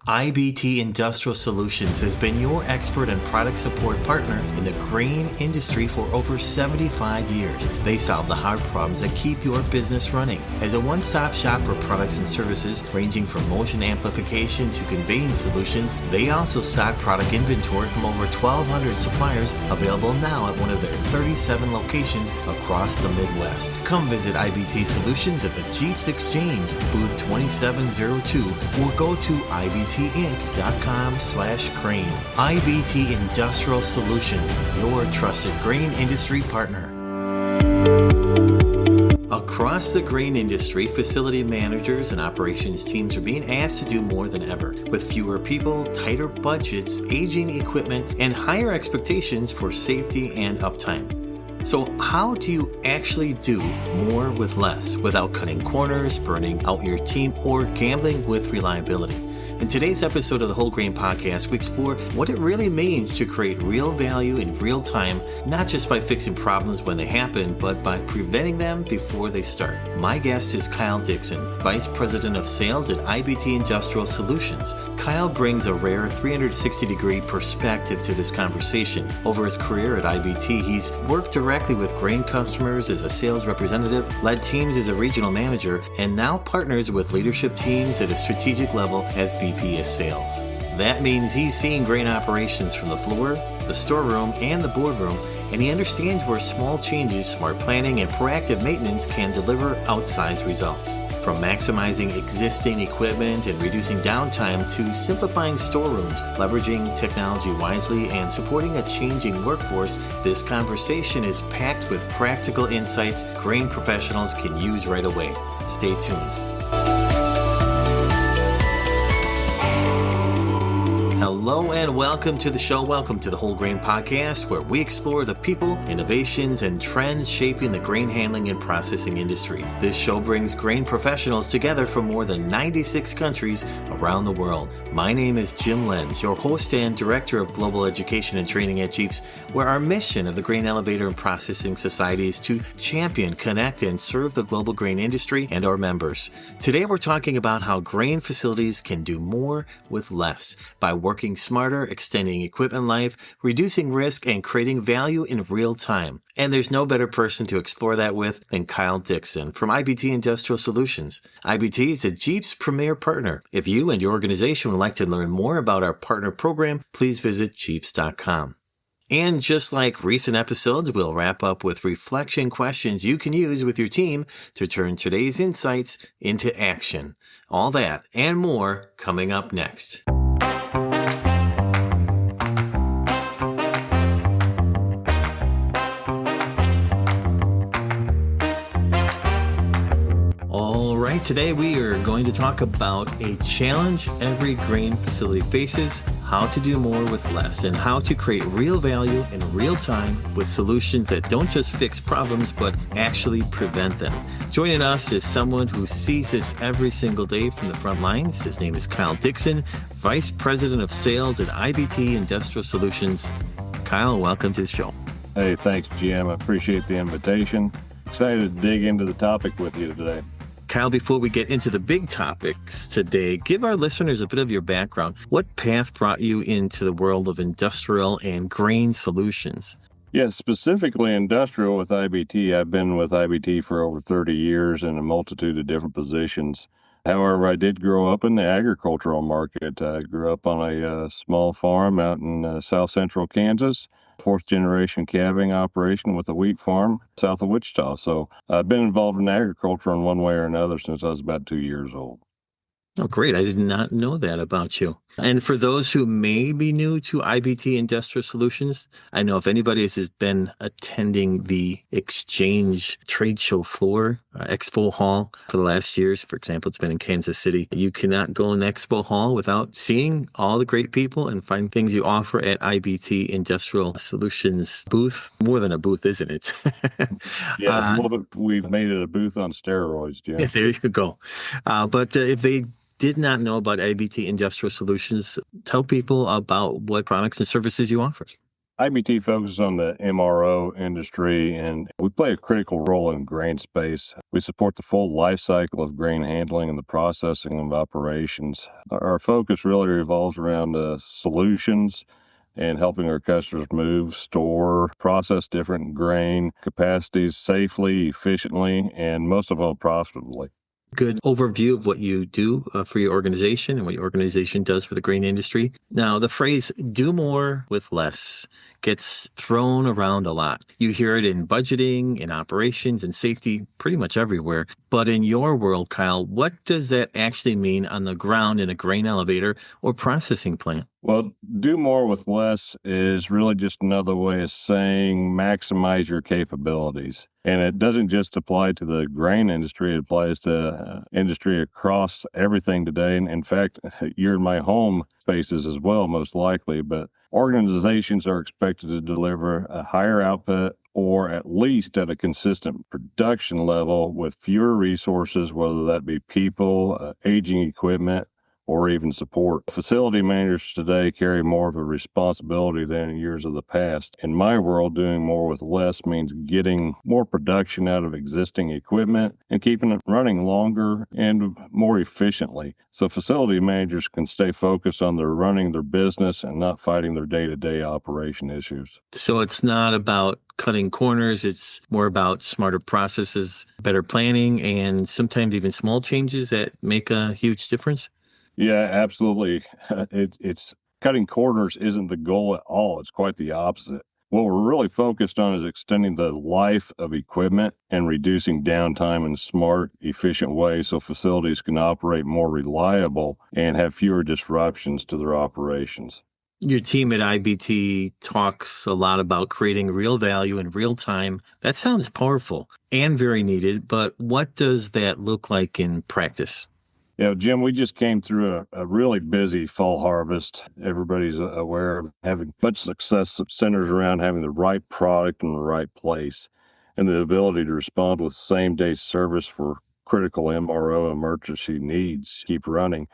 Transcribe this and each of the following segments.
IBT Industrial Solutions has been your expert and product support partner in the grain industry for over 75 years. They solve the hard problems that keep your business running. As a one-stop shop for products and services ranging from motion amplification to conveying solutions, they also stock product inventory from over 1,200 suppliers available now at one of their 37 locations across the Midwest. Come visit IBT Solutions at the GEAPS Exchange, booth 2702, or go to ibtinc.com/crane. IBT Industrial Solutions, your trusted grain industry partner. Across the grain industry, facility managers and operations teams are being asked to do more than ever. With fewer people, tighter budgets, aging equipment, and higher expectations for safety and uptime. So how do you actually do more with less without cutting corners, burning out your team, or gambling with reliability? In today's episode of the Whole Grain Podcast, we explore what it really means to create real value in real time, not just by fixing problems when they happen, but by preventing them before they start. My guest is Kyle Dixon, Vice President of Sales at IBT Industrial Solutions. Kyle brings a rare 360-degree perspective to this conversation. Over his career at IBT, he's worked directly with grain customers as a sales representative, led teams as a regional manager, and now partners with leadership teams at a strategic level as VP of Sales. That means he's seeing grain operations from the floor, the storeroom, and the boardroom, and he understands where small changes, smart planning, and proactive maintenance can deliver outsized results. From maximizing existing equipment and reducing downtime to simplifying storerooms, leveraging technology wisely, and supporting a changing workforce, this conversation is packed with practical insights grain professionals can use right away. Stay tuned. Hello and welcome to the show. Welcome to the Whole Grain Podcast, where we explore the people, innovations, and trends shaping the grain handling and processing industry. This show brings grain professionals together from more than 96 countries around the world. My name is Jim Lenz, your host and Director of Global Education and Training at GEAPS, where our mission of the Grain Elevator and Processing Society is to champion, connect, and serve the global grain industry and our members. Today we're talking about how grain facilities can do more with less by working smarter, extending equipment life, reducing risk, and creating value in real time. And there's no better person to explore that with than Kyle Dixon from IBT Industrial Solutions. IBT is a GEAPS premier partner. If you and your organization would like to learn more about our partner program, please visit GEAPS.com. And just like recent episodes, we'll wrap up with reflection questions you can use with your team to turn today's insights into action. All that and more coming up next. Today we are going to talk about a challenge every grain facility faces, how to do more with less, and how to create real value in real time with solutions that don't just fix problems, but actually prevent them. Joining us is someone who sees this every single day from the front lines. His name is Kyle Dixon, Vice President of Sales at IBT Industrial Solutions. Kyle, welcome to the show. Hey, thanks, Jim. I appreciate the invitation. Excited to dig into the topic with you today. Kyle, before we get into the big topics today, give our listeners a bit of your background. What path brought you into the world of industrial and grain solutions? Yes, specifically industrial with IBT. I've been with IBT for over 30 years in a multitude of different positions. However, I did grow up in the agricultural market. I grew up on a small farm out in south central Kansas. Fourth generation calving operation with a wheat farm south of Wichita. So I've been involved in agriculture in one way or another since I was about 2 years old. Oh, great. I did not know that about you. And for those who may be new to IBT Industrial Solutions, I know if anybody has been attending the Exchange trade show floor, Expo Hall for the last years, for example, it's been in Kansas City. You cannot go in the Expo Hall without seeing all the great people and finding things you offer at IBT Industrial Solutions booth. More than a booth, isn't it? Yeah, we've made it a booth on steroids, Jim. Yeah, there you go. But if they did not know about IBT Industrial Solutions, tell people about what products and services you offer. IBT focuses on the MRO industry, and we play a critical role in grain space. We support the full life cycle of grain handling and the processing of operations. Our focus really revolves around solutions and helping our customers move, store, process different grain capacities safely, efficiently, and most of all, profitably. Good overview of what you do for your organization and what your organization does for the grain industry. Now, the phrase do more with less gets thrown around a lot. You hear it in budgeting, in operations, and safety, pretty much everywhere. But in your world, Kyle, what does that actually mean on the ground in a grain elevator or processing plant? Well, do more with less is really just another way of saying maximize your capabilities. And it doesn't just apply to the grain industry, it applies to industry across everything today. And in fact, you're in my home spaces as well, most likely. But organizations are expected to deliver a higher output or at least at a consistent production level with fewer resources, whether that be people, aging equipment, or even support. Facility managers today carry more of a responsibility than in years of the past. In my world, doing more with less means getting more production out of existing equipment and keeping it running longer and more efficiently. So facility managers can stay focused on their running their business and not fighting their day-to-day operation issues. So it's not about cutting corners. It's more about smarter processes, better planning, and sometimes even small changes that make a huge difference. Yeah, absolutely. It's cutting corners isn't the goal at all. It's quite the opposite. What we're really focused on is extending the life of equipment and reducing downtime in a smart, efficient way so facilities can operate more reliable and have fewer disruptions to their operations. Your team at IBT talks a lot about creating real value in real time. That sounds powerful and very needed, but what does that look like in practice? Jim, we just came through a really busy fall harvest. Everybody's aware of having much success that centers around having the right product in the right place and the ability to respond with same-day service for critical MRO emergency needs keep running.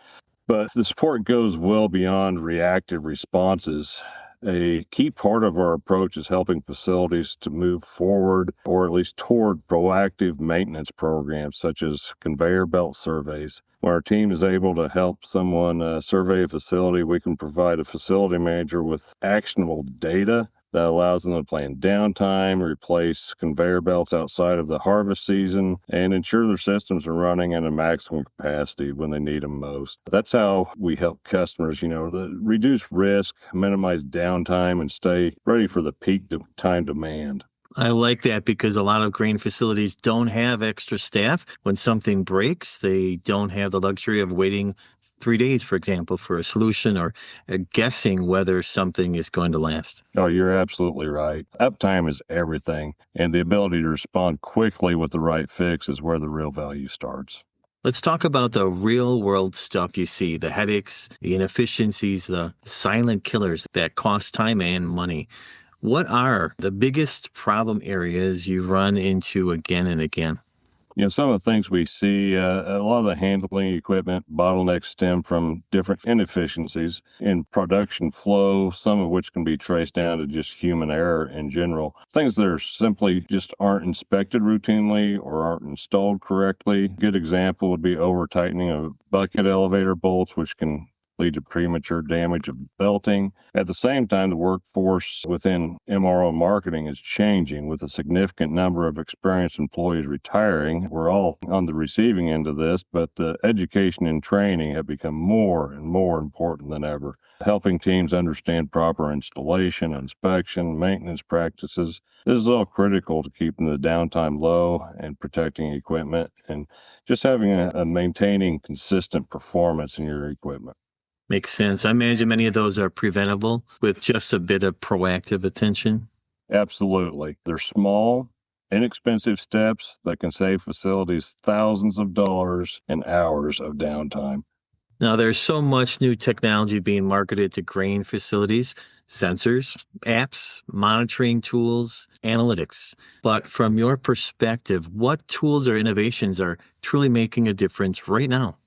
But the support goes well beyond reactive responses. A key part of our approach is helping facilities to move forward or at least toward proactive maintenance programs such as conveyor belt surveys. When our team is able to help someone survey a facility, we can provide a facility manager with actionable data that allows them to plan downtime, replace conveyor belts outside of the harvest season, and ensure their systems are running at a maximum capacity when they need them most. That's how we help customers, reduce risk, minimize downtime, and stay ready for the peak time demand. I like that because a lot of grain facilities don't have extra staff. When something breaks, they don't have the luxury of waiting 3 days, for example, for a solution or guessing whether something is going to last. Oh, you're absolutely right. Uptime is everything, and the ability to respond quickly with the right fix is where the real value starts. Let's talk about the real world stuff you see, the headaches, the inefficiencies, the silent killers that cost time and money. What are the biggest problem areas you run into again and again? Some of the things we see, a lot of the handling equipment bottlenecks stem from different inefficiencies in production flow, some of which can be traced down to just human error in general. Things that are simply just aren't inspected routinely or aren't installed correctly. A good example would be over tightening of bucket elevator bolts, which can lead to premature damage of belting. At the same time, the workforce within MRO marketing is changing with a significant number of experienced employees retiring. We're all on the receiving end of this, but the education and training have become more and more important than ever. Helping teams understand proper installation, inspection, maintenance practices. This is all critical to keeping the downtime low and protecting equipment and just having a maintaining consistent performance in your equipment. Makes sense. I imagine many of those are preventable with just a bit of proactive attention. Absolutely. They're small, inexpensive steps that can save facilities thousands of dollars and hours of downtime. Now, there's so much new technology being marketed to grain facilities, sensors, apps, monitoring tools, analytics. But from your perspective, what tools or innovations are truly making a difference right now?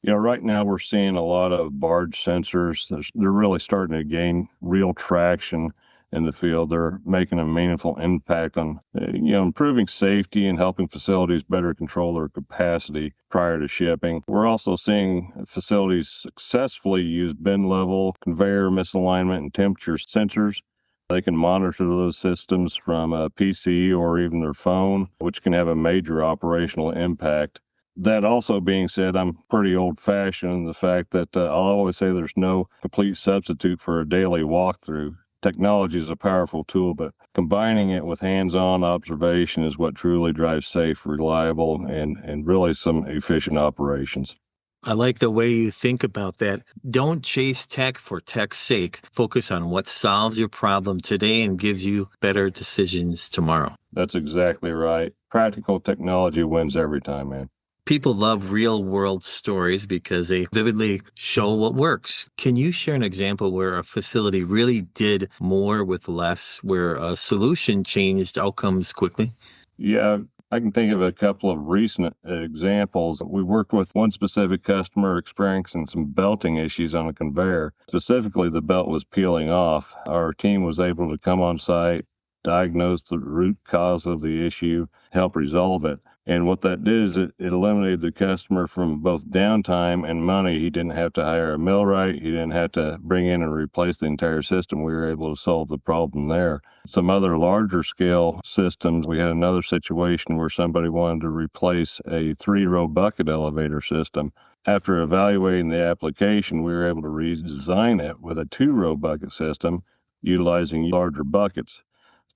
Right now we're seeing a lot of barge sensors. They're really starting to gain real traction in the field. They're making a meaningful impact on, improving safety and helping facilities better control their capacity prior to shipping. We're also seeing facilities successfully use bin level, conveyor misalignment, and temperature sensors. They can monitor those systems from a PC or even their phone, which can have a major operational impact. That also being said, I'm pretty old-fashioned in the fact that I'll always say there's no complete substitute for a daily walkthrough. Technology is a powerful tool, but combining it with hands-on observation is what truly drives safe, reliable, and really some efficient operations. I like the way you think about that. Don't chase tech for tech's sake. Focus on what solves your problem today and gives you better decisions tomorrow. That's exactly right. Practical technology wins every time, man. People love real-world stories because they vividly show what works. Can you share an example where a facility really did more with less, where a solution changed outcomes quickly? Yeah, I can think of a couple of recent examples. We worked with one specific customer experiencing some belting issues on a conveyor. Specifically, the belt was peeling off. Our team was able to come on site, diagnose the root cause of the issue, help resolve it. And what that did is it eliminated the customer from both downtime and money. He didn't have to hire a millwright. He didn't have to bring in and replace the entire system. We were able to solve the problem there. Some other larger scale systems, we had another situation where somebody wanted to replace a 3-row bucket elevator system. After evaluating the application, we were able to redesign it with a 2-row bucket system utilizing larger buckets.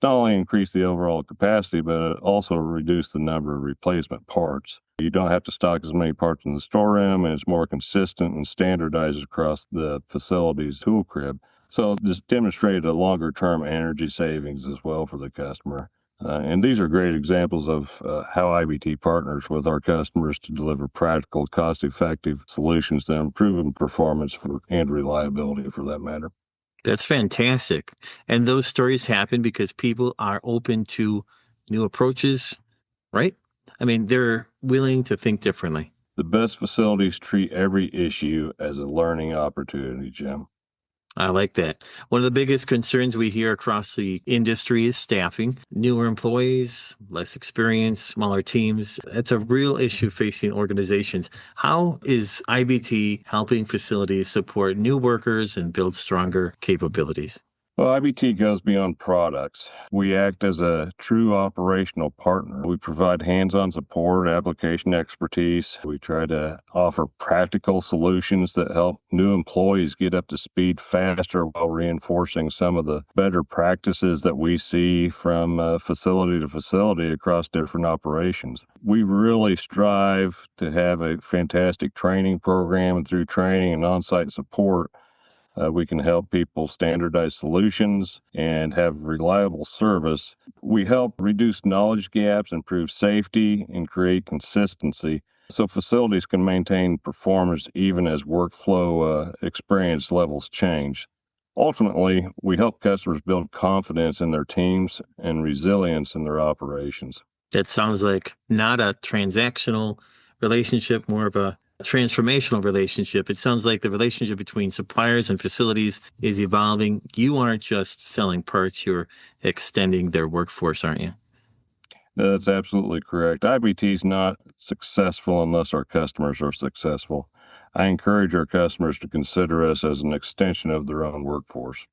Not only increase the overall capacity, but it also reduce the number of replacement parts. You don't have to stock as many parts in the storeroom, and it's more consistent and standardized across the facility's tool crib. So this demonstrated a longer-term energy savings as well for the customer. And these are great examples of how IBT partners with our customers to deliver practical, cost-effective solutions that improve performance and reliability for that matter. That's fantastic. And those stories happen because people are open to new approaches, right? I mean, they're willing to think differently. The best facilities treat every issue as a learning opportunity, Jim. I like that. One of the biggest concerns we hear across the industry is staffing. Newer employees, less experience, smaller teams. That's a real issue facing organizations. How is IBT helping facilities support new workers and build stronger capabilities? Well, IBT goes beyond products. We act as a true operational partner. We provide hands-on support, application expertise. We try to offer practical solutions that help new employees get up to speed faster while reinforcing some of the better practices that we see from facility to facility across different operations. We really strive to have a fantastic training program, and through training and on-site support, we can help people standardize solutions and have reliable service. We help reduce knowledge gaps, improve safety, and create consistency so facilities can maintain performance even as workflow experience levels change. Ultimately, we help customers build confidence in their teams and resilience in their operations. That sounds like not a transactional relationship, more of a transformational relationship. It sounds like the relationship between suppliers and facilities is evolving. You aren't just selling parts, you're extending their workforce, aren't you? That's absolutely correct. IBT is not successful unless our customers are successful. I encourage our customers to consider us as an extension of their own workforce.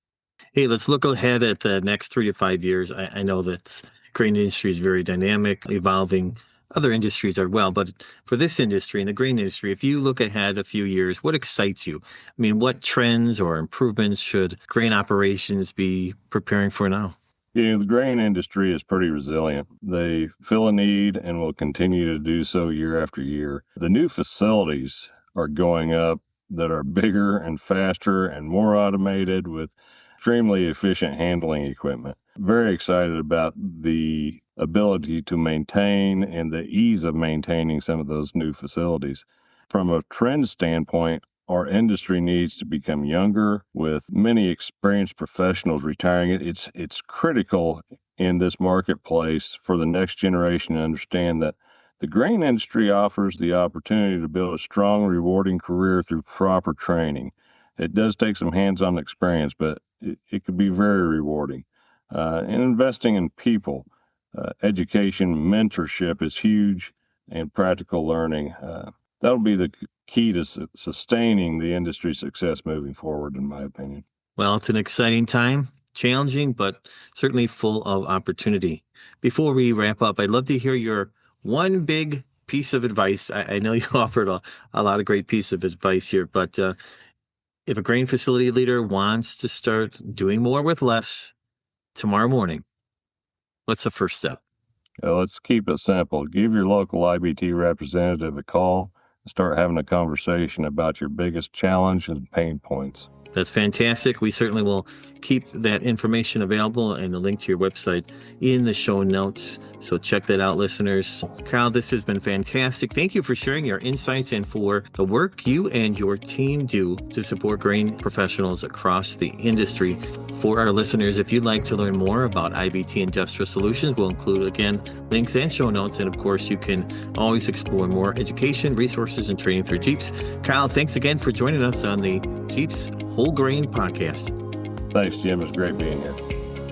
Hey, let's look ahead at the next 3 to 5 years. I know that grain industry is very dynamic, evolving. Other industries are well, but for this industry, in the grain industry, if you look ahead a few years, what excites you? I mean, what trends or improvements should grain operations be preparing for now? The grain industry is pretty resilient. They fill a need and will continue to do so year after year. The new facilities are going up that are bigger and faster and more automated with extremely efficient handling equipment. Very excited about the ability to maintain and the ease of maintaining some of those new facilities. From a trend standpoint, our industry needs to become younger with many experienced professionals retiring. It's critical in this marketplace for the next generation to understand that the grain industry offers the opportunity to build a strong, rewarding career through proper training. It does take some hands-on experience, but it could be very rewarding. and investing in people. Education, mentorship is huge, and practical learning. That'll be the key to sustaining the industry success moving forward, in my opinion. Well, it's an exciting time, challenging, but certainly full of opportunity. Before we wrap up, I'd love to hear your one big piece of advice. I know you offered a lot of great pieces of advice here, but if a grain facility leader wants to start doing more with less tomorrow morning, what's the first step? Let's keep it simple. Give your local IBT representative a call and start having a conversation about your biggest challenge and pain points. That's fantastic. We certainly will keep that information available and the link to your website in the show notes. So check that out, listeners. Kyle, this has been fantastic. Thank you for sharing your insights and for the work you and your team do to support grain professionals across the industry. For our listeners, if you'd like to learn more about IBT Industrial Solutions, we'll include, again, links and show notes. And of course, you can always explore more education, resources, and training through GEAPS. Kyle, thanks again for joining us on the GEAPS Whole Grain Podcast. Thanks, Jim. It's great being here.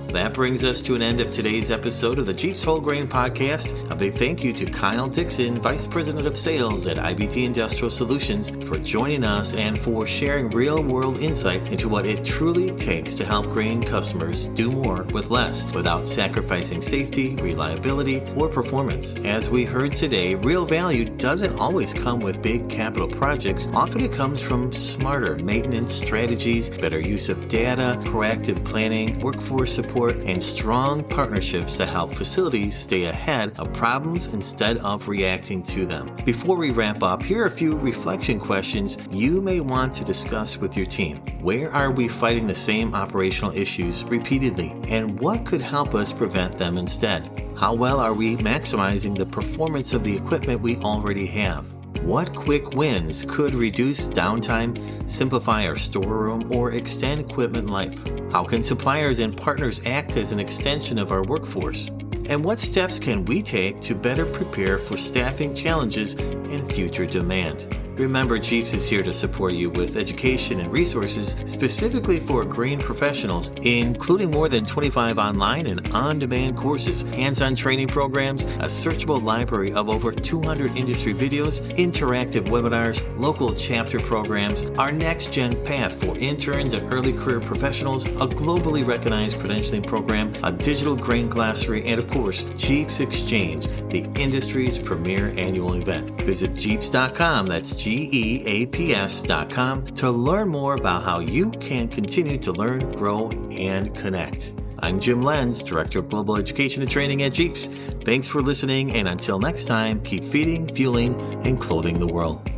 That brings us to an end of today's episode of the GEAPS Whole Grain Podcast. A big thank you to Kyle Dixon, Vice President of Sales at IBT Industrial Solutions, for joining us and for sharing real-world insight into what it truly takes to help grain customers do more with less without sacrificing safety, reliability, or performance. As we heard today, real value doesn't always come with big capital projects. Often it comes from smarter maintenance strategies, better use of data, proactive planning, workforce support, and strong partnerships that help facilities stay ahead of problems instead of reacting to them. Before we wrap up, here are a few reflection questions you may want to discuss with your team. Where are we fighting the same operational issues repeatedly, and what could help us prevent them instead? How well are we maximizing the performance of the equipment we already have? What quick wins could reduce downtime, simplify our storeroom, or extend equipment life? How can suppliers and partners act as an extension of our workforce? And what steps can we take to better prepare for staffing challenges and future demand? Remember, GEAPS is here to support you with education and resources specifically for grain professionals, including more than 25 online and on-demand courses, hands-on training programs, a searchable library of over 200 industry videos, interactive webinars, local chapter programs, our next-gen path for interns and early career professionals, a globally recognized credentialing program, a digital grain glossary, and of course, GEAPS Exchange, the industry's premier annual event. Visit GEAPS.com, that's GEAPS.com, to learn more about how you can continue to learn, grow, and connect. I'm Jim Lenz, Director of Global Education and Training at GEAPS. Thanks for listening, and until next time, keep feeding, fueling, and clothing the world.